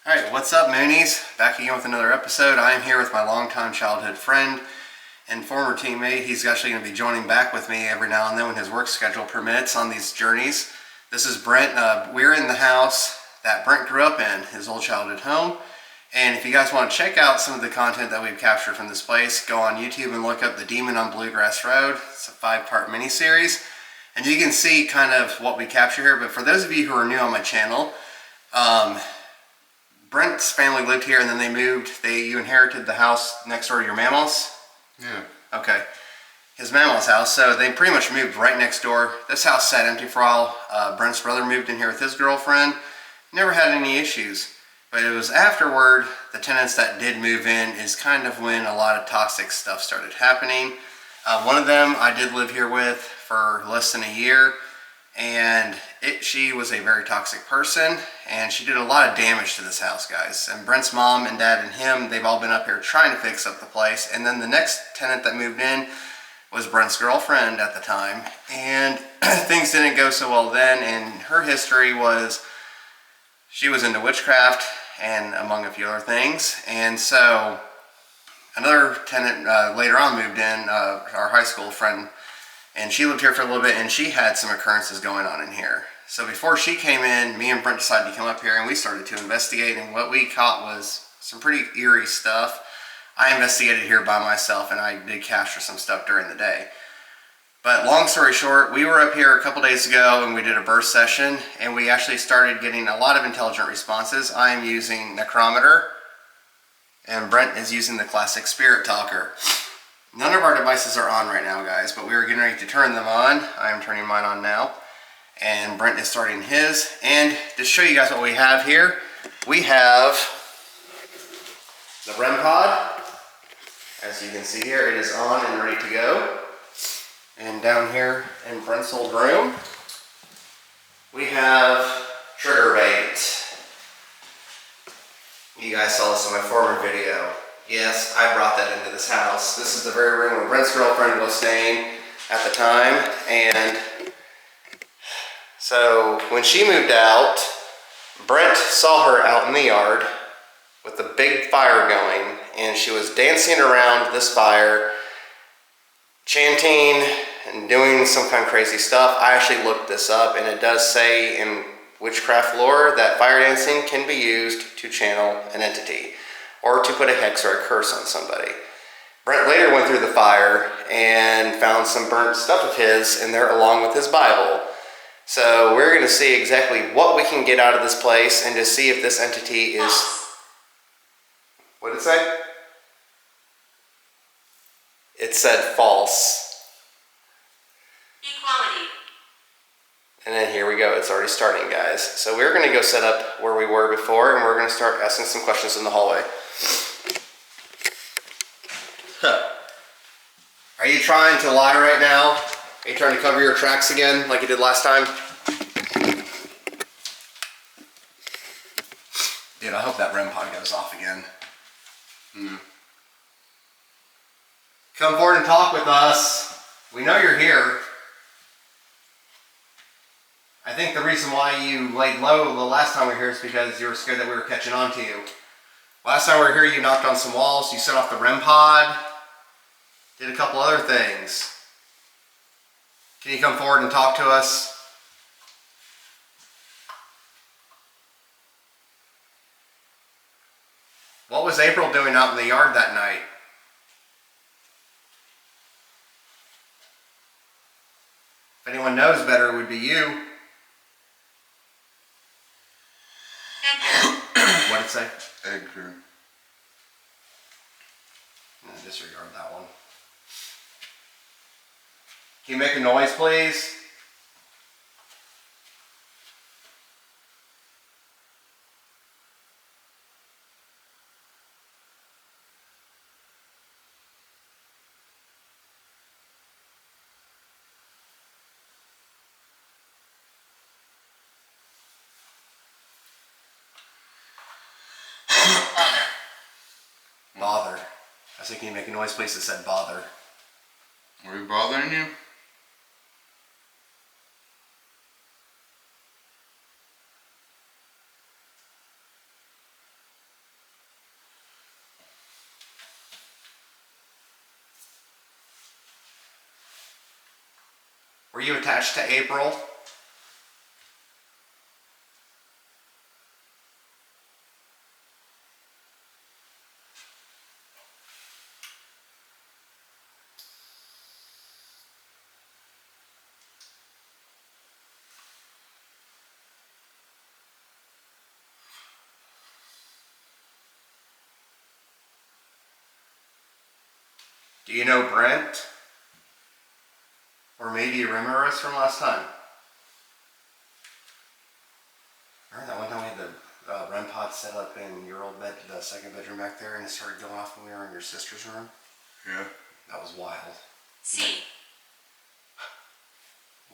Alright, what's up, Moonies? Back again with another episode. I am here with my longtime childhood friend and former teammate. He's actually going to be joining back with me every now and then when his work schedule permits on these journeys. This is Brent. We're in the house that Brent grew up in, his old childhood home. And if you guys want to check out some of the content that we've captured from this place, go on YouTube and look up The Demon on Bluegrass Road. It's a 5-part miniseries. And you can see kind of what we capture here. But for those of you who are new on my channel, Brent's family lived here and then they moved. You inherited the house next door to your mammal's? Yeah. Okay. His mammal's house. So they pretty much moved right next door. This house sat empty for a while. Brent's brother moved in here with his girlfriend. Never had any issues. But it was afterward, the tenants that did move in is kind of when a lot of toxic stuff started happening. One of them I did live here with for less than a year. And she was a very toxic person, and she did a lot of damage to this house, guys. And Brent's mom and dad and him, they've all been up here trying to fix up the place. And then the next tenant that moved in was Brent's girlfriend at the time. And things didn't go so well then, and her history was she was into witchcraft and among a few other things. And so another tenant later on moved in, our high school friend, and she lived here for a little bit, and she had some occurrences going on in here. So before she came in, me and Brent decided to come up here, and we started to investigate, and what we caught was some pretty eerie stuff. I investigated here by myself, and I did capture some stuff during the day. But long story short, we were up here a couple days ago, and we did a burst session, and we actually started getting a lot of intelligent responses. I am using Necrometer, and Brent is using the classic Spirit Talker. None of our devices are on right now, guys, but we are getting ready to turn them on. I am turning mine on now, and Brent is starting his. And to show you guys what we have here, we have the REM pod. As you can see here, it is on and ready to go. And down here in Brent's old room, we have trigger bait. You guys saw this in my former video. Yes, I brought that into this house. This is the very room where Brent's girlfriend was staying at the time. And so when she moved out, Brent saw her out in the yard with a big fire going, and she was dancing around this fire, chanting and doing some kind of crazy stuff. I actually looked this up, and it does say in witchcraft lore that fire dancing can be used to channel an entity or to put a hex or a curse on somebody. Brent later went through the fire and found some burnt stuff of his in there along with his Bible. So we're going to see exactly what we can get out of this place and to see if this entity is... What did it say? It said false. Equality. And then here we go. It's already starting, guys. So we're going to go set up where we were before, and we're going to start asking some questions in the hallway. Are you trying to lie right now? Are you trying to cover your tracks again like you did last time? Dude, I hope that REM pod goes off again. Come forward and talk with us. We know you're here. I think the reason why you laid low the last time we were here is because you were scared that we were catching on to you. Last time we were here, you knocked on some walls, you set off the REM pod, did a couple other things. Can you come forward and talk to us? What was April doing out in the yard that night? If anyone knows better, it would be you. What did it say? Edgar. Disregard that one. Can you make a noise, please? Bother. I said, can you make a noise, please? It said bother. Are we bothering you? Were you attached to April? Do you know Brent? Or maybe you remember us from last time? Remember that one time we had the REM pod set up in your old bed, the second bedroom back there, and it started going off when we were in your sister's room? Yeah. That was wild. C.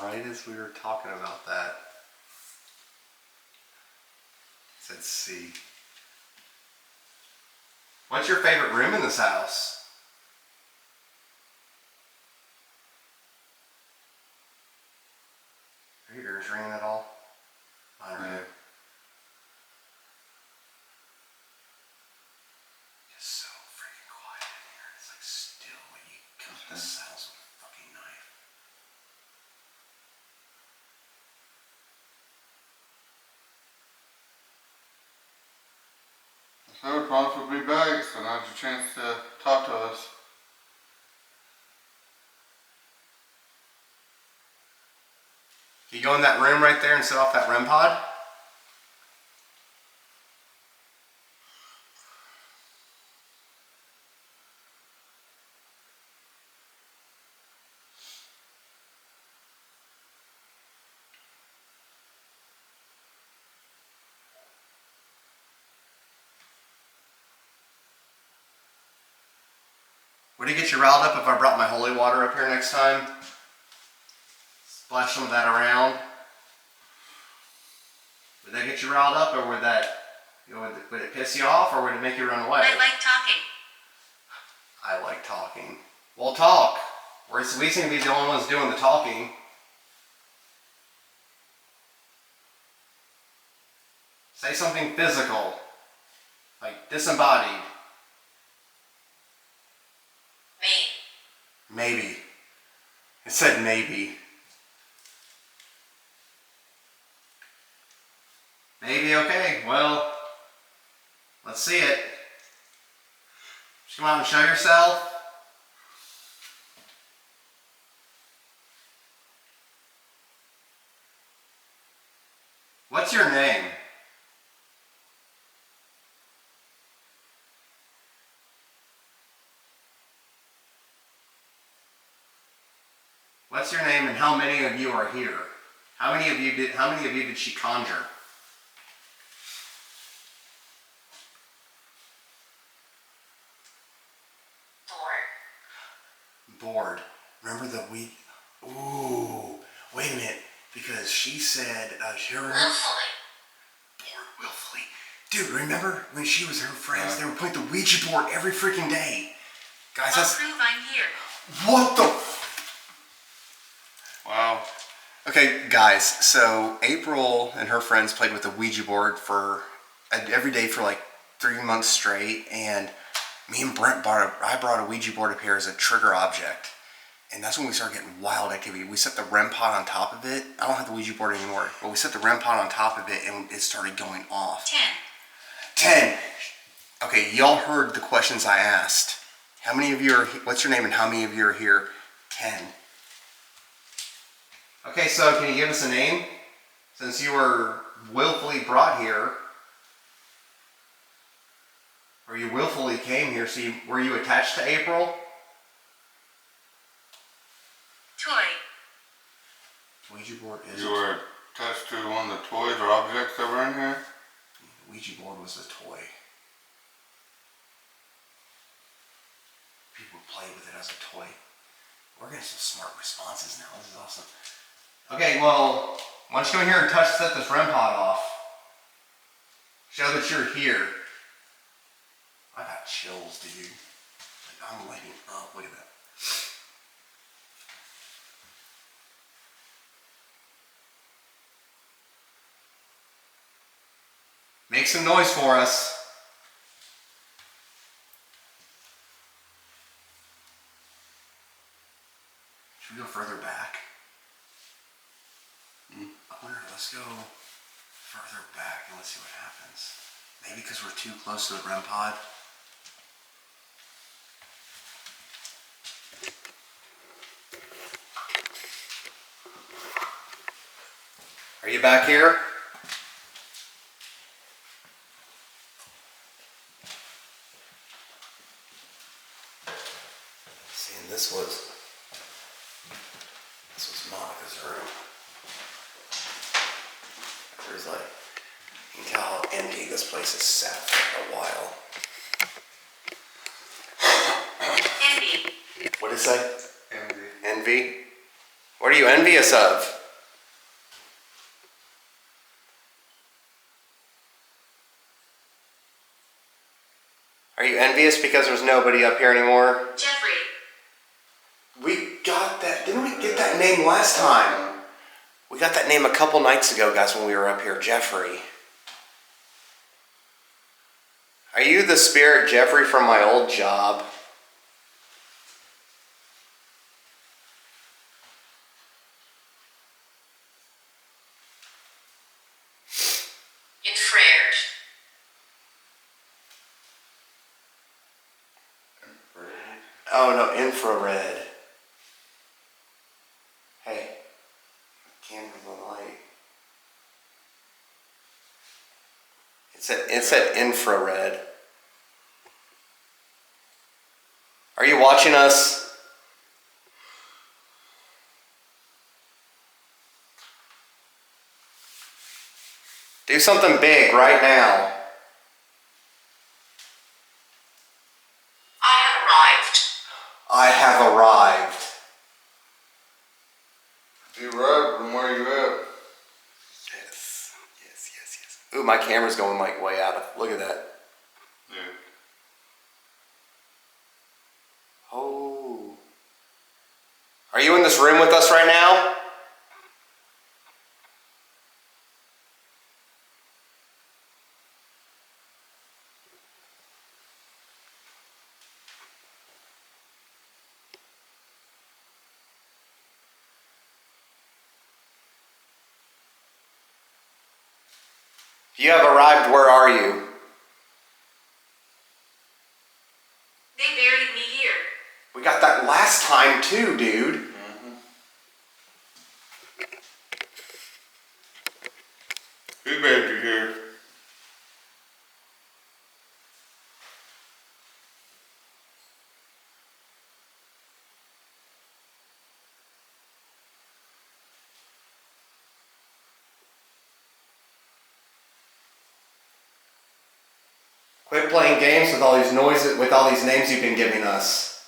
Right as we were talking about that. It said C. What's your favorite room in this house? Are your ears ringing at all? I don't know. It's so freaking quiet in here. It's like still when you come to the sounds of a fucking knife. So we promised we'd be back, so now's your chance to talk to us. Can you go in that room right there and set off that REM pod? Would it get you riled up if I brought my holy water up here next time? Splash some of that around? Would that get you riled up, or would that, would it piss you off, or would it make you run away? I like talking. I like talking. Well, talk. We seem to be the only ones doing the talking. Say something physical, like disembodied. Me. Maybe. It said maybe. Maybe, okay. Well, let's see it. Just come out and show yourself. What's your name? What's your name, and how many of you are here? How many of you did she conjure? Bored. Remember the week? Ooh, wait a minute. Because she said, Willfully. Bored willfully. Dude, remember when she was her friends? They were playing the Ouija board every freaking day. Guys, I'll that's... prove I'm here. What the... Wow. Okay, guys, so April and her friends played with the Ouija board for every day for like 3 months straight, and me and Brent I brought a Ouija board up here as a trigger object, and that's when we started getting wild activity. We set the REM pod on top of it. I don't have the Ouija board anymore, but we set the REM pod on top of it, and it started going off. 10. Okay, y'all heard the questions I asked. How many of you are, what's your name and how many of you are here? 10. Okay, so can you give us a name? Since you were willfully brought here, or you willfully came here, so were you attached to April? Toy. Ouija board is You were attached to one of the toys or objects that were in here? The Ouija board was a toy. People would play with it as a toy. We're getting some smart responses now. This is awesome. Okay, well, why don't you come here and set this REM pod off? Show that you're here. I got chills, dude. Like, I'm lighting up. Look at that. Make some noise for us. Should we go further back? Let's go further back and let's see what happens. Maybe because we're too close to the REM pod. Are you back here? See, and this was Monica's room. There's like, you can tell how empty this place has sat for a while. Envy. What did it say? Envy. Envy? What are you envious of? Are you envious because there's nobody up here anymore? Jeffrey. We got that. Didn't we get that name last time? We got that name a couple nights ago, guys, when we were up here. Jeffrey. Are you the spirit Jeffrey from my old job? Infrared. Oh, no, infrared. Hey, camera's on light. It said infrared. Are you watching us? Do something big right now. I have arrived. You right, from where you at? Yes. Ooh, my camera's going like way out of. Look at that. Yeah. Oh. Are you in this room with us right now? If you have arrived, where are you? They buried me here. We got that last time too, dude. Mm-hmm. Who buried you here? Quit playing games with all these noises, with all these names you've been giving us.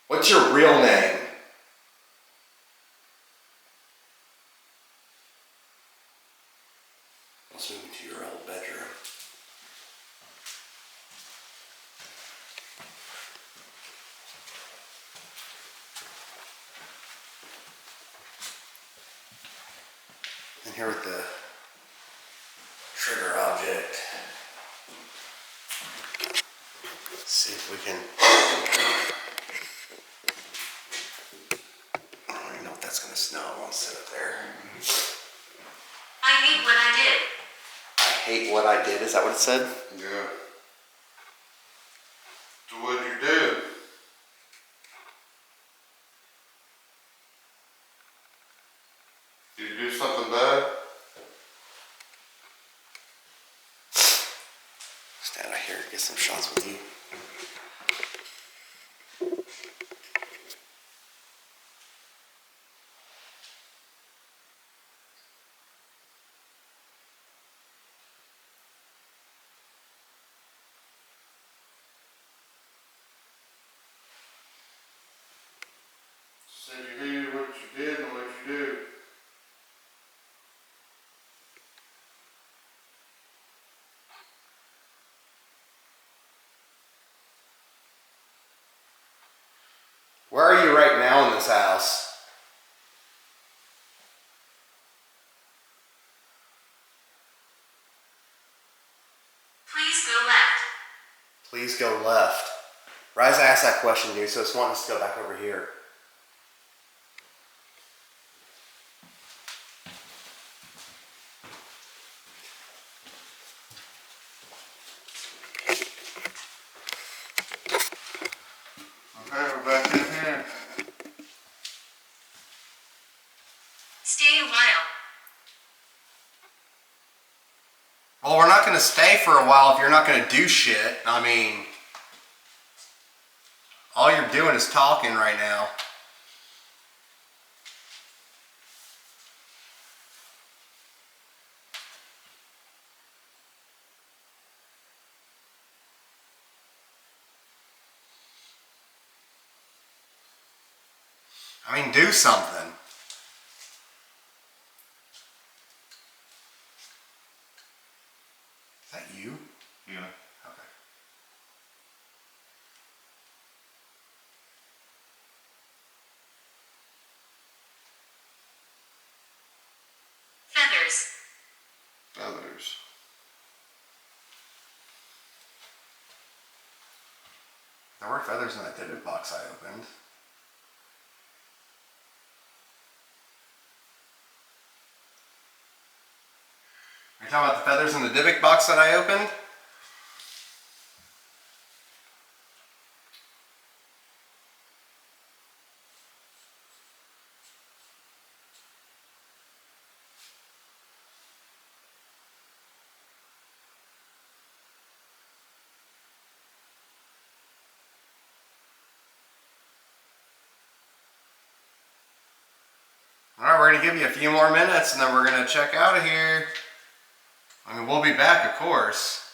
What's your real name? Let's move into your old bedroom. And here with the trigger object. Let's see if we can. I don't even know if that's gonna snow. I won't sit up there. I hate what I did. I hate what I did. Is that what it said? Yeah. So what'd you do? Did you do something bad? Stand out here, get some shots with you. Said you hated what you did and what you do. Where are you right now in this house? Please go left. Please go left. Rise asked that question, dude, so it's wanting us to go back over here. Okay, we're back in here. Stay a while. Well, we're not going to stay for a while if you're not going to do shit. I mean, all you're doing is talking right now. I mean, do something. Is that you? Yeah. Okay. Feathers. Feathers. There were feathers in that tidbit box I opened. Are you talking about the feathers in the Dybbuk box that I opened? Alright, we're going to give you a few more minutes and then we're going to check out of here. I mean, we'll be back, of course.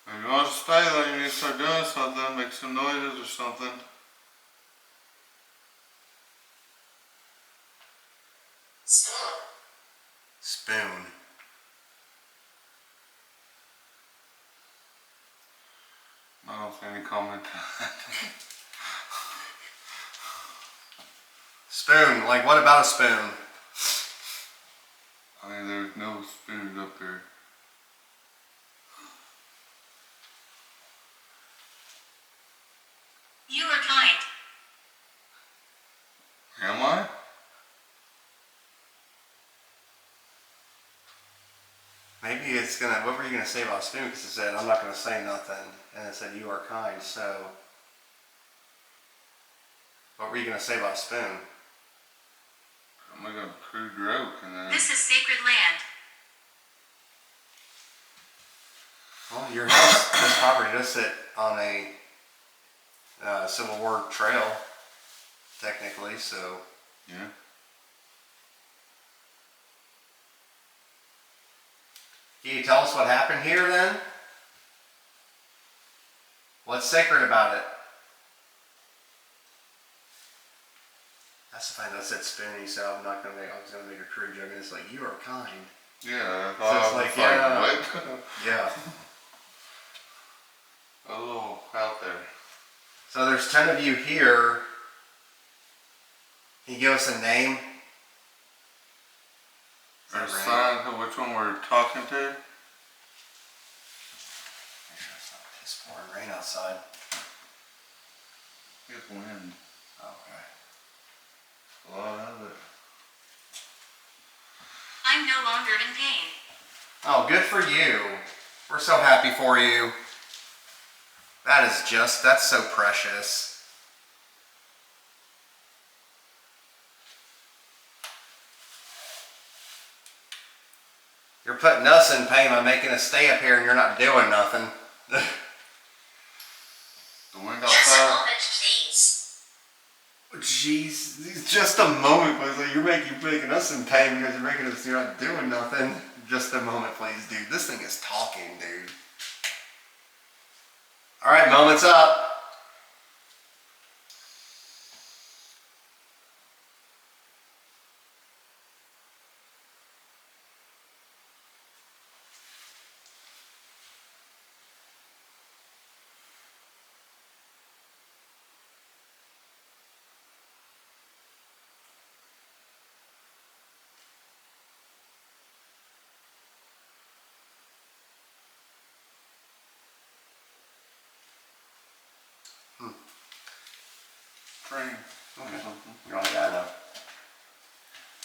If you want to stay, then you need to start doing something, make some noises or something. Spoon. I don't see any comment to that. Spoon. Like, what about a spoon? I mean, there's no spoons up there. You are kind. Am I? Maybe it's gonna, what were you gonna say about spoon? Because it said, I'm not gonna say nothing. And it said, you are kind, so. What were you gonna say about spoon? I'm gonna go crude rope and then. This is sacred land. Well, your house, this property does sit on a Civil War trail, technically, so. Yeah. Can you tell us what happened here then? What's sacred about it? That's the thing that said spoony, so I was gonna make a crude joke, and it's like, you are kind. Yeah, I So it's thought I was like, yeah. what? Yeah. A little out there. So there's 10 of you here. Can you give us a name? Is that There's a right? sign of which one we're talking to. Make sure it's not piss pouring rain outside. It's wind. Okay. A lot of it. I'm no longer in pain. Oh, good for you. We're so happy for you. That's so precious. You're putting us in pain by making us stay up here and you're not doing nothing. The wind Just a outside. moment, please. Jeez, just a moment, please. Like, you're making us in pain because you're not doing nothing. Just a moment, please, dude. This thing is talking, dude. All right, moment's up. Train. Okay. Or something. You're on that now.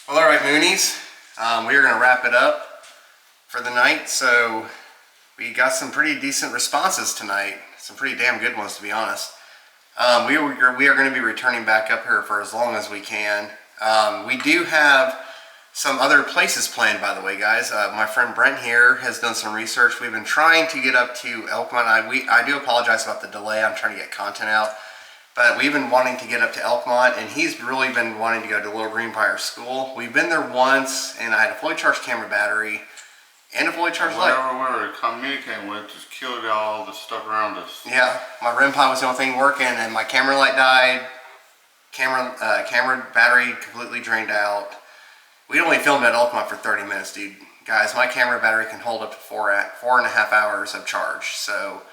Well, all right, Moonies. We are going to wrap it up. for the night. So we got some pretty decent responses tonight. Some pretty damn good ones, to be honest. We are going to be returning back up here for as long as we can. We do have some other places planned, by the way, guys. My friend Brent here has done some research. We've been trying to get up to Elkmont. I do apologize about the delay. I'm trying to get content out. But we've been wanting to get up to Elkmont, and he's really been wanting to go to Little Greenbrier School. We've been there once, and I had a fully charged camera battery and a fully charged light. Whatever we were communicating with just killed all the stuff around us. Yeah, my REM pod was the only thing working, and my camera light died. Camera battery completely drained out. We only filmed at Elkmont for 30 minutes, dude. Guys, my camera battery can hold up to 4.5 hours of charge. So,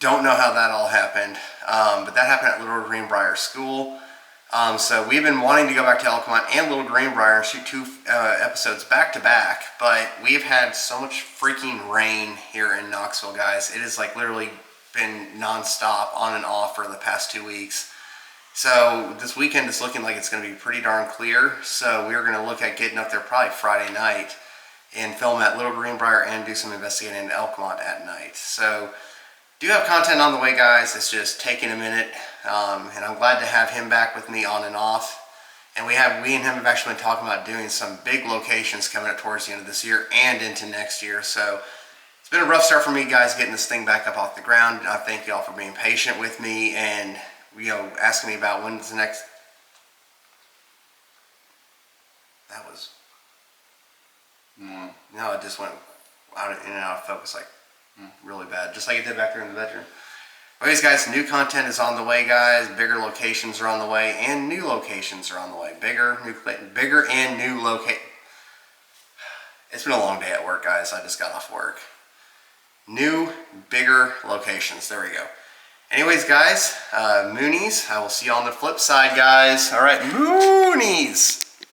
don't know how that all happened. But that happened at Little Greenbrier School. So we've been wanting to go back to Elkmont and Little Greenbrier and shoot 2 episodes back to back. But we've had so much freaking rain here in Knoxville, guys. It has like literally been nonstop, on and off for the past 2 weeks. So this weekend is looking like it's going to be pretty darn clear. So we're going to look at getting up there probably Friday night and film at Little Greenbrier and do some investigating in Elkmont at night. So do have content on the way, guys. It's just taking a minute. And I'm glad to have him back with me on and off. And we and him have actually been talking about doing some big locations coming up towards the end of this year and into next year. So it's been a rough start for me, guys, getting this thing back up off the ground. I thank y'all for being patient with me and asking me about when's the next. That was. No, it just went in and out of focus like really bad, just like it did back there in the bedroom. Anyways, guys, new content is on the way, guys. Bigger locations are on the way, and new locations are on the way. Bigger and new location. It's been a long day at work, guys. I just got off work. New, bigger locations. There we go. Anyways, guys, Moonies, I will see you on the flip side, guys. All right, Moonies.